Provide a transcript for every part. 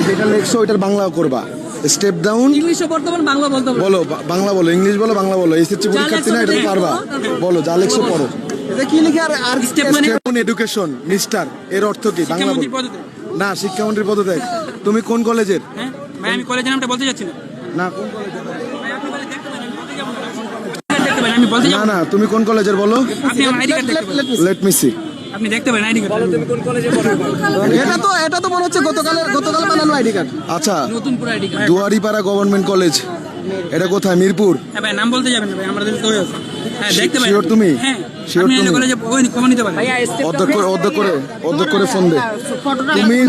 যেটা লেখছো ওইটার বাংলা করবা। স্টেপ ডাউন ইংলিশে বর্তমান বাংলা বলতে হবে। বলো, বাংলা বলো, ইংলিশ বলো, বাংলা বলো। এসএসসি পরীক্ষার্থী না, এটা তো পারবা। বলো যা লেখছো পড়ো। এটা কি লিখে আর স্টেপ মানে স্টেপ ডাউন এডুকেশন মিস্টার, এর অর্থ কি বাংলা বলো। না, শিক্ষামন্ত্রীর পদত্যাগ। তুমি কোন কলেজের? হ্যাঁ ভাই, আমি কলেজের নামটা বলতে যাচ্ছি না। না, কোন কলেজের? ভাই আপনি বলে দেখতে পারেন, আমি বলতে যাব না। দেখতে পারেন, আমি বলতে যাব না না, তুমি কোন কলেজের বলো। আপনি আমার আইডি কার্ড দেখতে পারেন, লেট মি সি। আপনি দেখতে পারেন আইডি কার্ড। এটা তো মনে হচ্ছে গতকাল বানানো আইডি কার্ড। আচ্ছা, নতুন পুরো ID card. Duaripara government college, এটা কোথায়? মিরপুর। হ্যাঁ ভাই, নাম বলতে যাবেন না ভাই, আমাদের তো হয়ে আছে। হ্যাঁ দেখতে পারেন। Sure তুমি? হ্যাঁ Sure আপনি তুমি? কলেজে ওই কমন নিতে পারেন। অর্ধেক করে ফোন দে।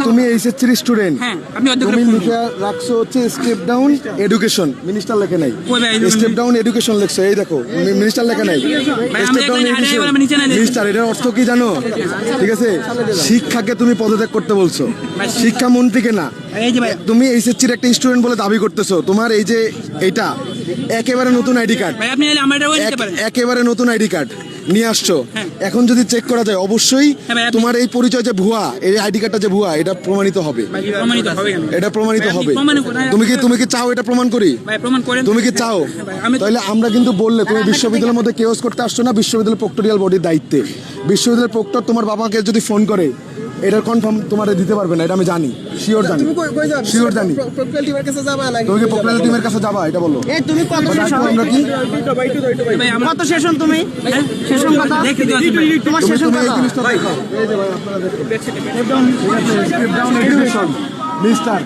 তুমি এইচএসসির স্টুডেন্ট। হ্যাঁ, আপনি অর্ধেক করে তুমি ফোন লিখে রাখছো হচ্ছে স্টেপ ডাউন এডুকেশন, মিনিস্টার লেখে নাই। কই ভাই, স্টেপ ডাউন এডুকেশন লিখছো, এই দেখো মিনিস্টার লেখে নাই। ভাই, স্টেপ ডাউন আমরা এডুকেশন আমরা নিচে না দেখি। মিনিস্টার, এটার অর্থ কি জানো? ঠিক আছে, শিক্ষাকে তুমি পদত্যাগ করতে বলছো, শিক্ষামন্ত্রীকে না। এই যে ভাই, তুমি এইচএসসির একটা স্টুডেন্ট বলে দাবি করতেছো, তোমার এই যে এইটা একেবারে নতুন আইডি কার্ড, ভাই আপনি এলে আমার এটা ওই নিতে পারেন। একেবারে নতুন আইডি কার্ড নিয়ে আসছো। হ্যাঁ। এখন যদি চেক করা যায় অবশ্যই হ্যাঁ ভাই, তোমার এই পরিচয় যে ভুয়া, এই আইডি কার্ডটা যে ভুয়া, এটা প্রমাণিত হবে। ভাই প্রমাণিত হবে কেন? এটা প্রমাণিত ভাই, আপনি হবে। প্রমাণ করেন। তুমি কি চাও এটা প্রমাণ করি? ভাই প্রমাণ করেন। তুমি কি চাও? ভাই, আমি তো- তাহলে আমরা কিন্তু বললে তুমি বিশ্ববিদ্যালয়ের মধ্যে কেওস করতে আসছো না, বিশ্ববিদ্যালয় প্রক্টোরিয়াল বডির দায়িত্বে। বিশ্ববিদ্যালয়ের প্রক্টর তোমার বাবাকে যদি ফোন করে, এটার কনফার্ম তোমার দিতে পারবে না, এটা আমি জানি, শিওর জানি, তুমি কই যাবে? শিওর জানি। প্রক্রিয়াল টিমের কাছে যাবা নাকি? তুমি কি প্রক্টোরিয়াল টিমের কাছে যাবা, এটা বলো। এই তুমি কত সেশন? আমরা কি ভাই আমার কত সেশন তুমি? হ্যাঁ? সেশন কত? দেখতে দিও আছেন ভাই। তোমার তুমি সেশন তুমি এই কত? জিনিসটা দেখাও। এই যে ভাই আপনারা দেখুন, স্টেপ ডাউন এডুকেশন মিস্টার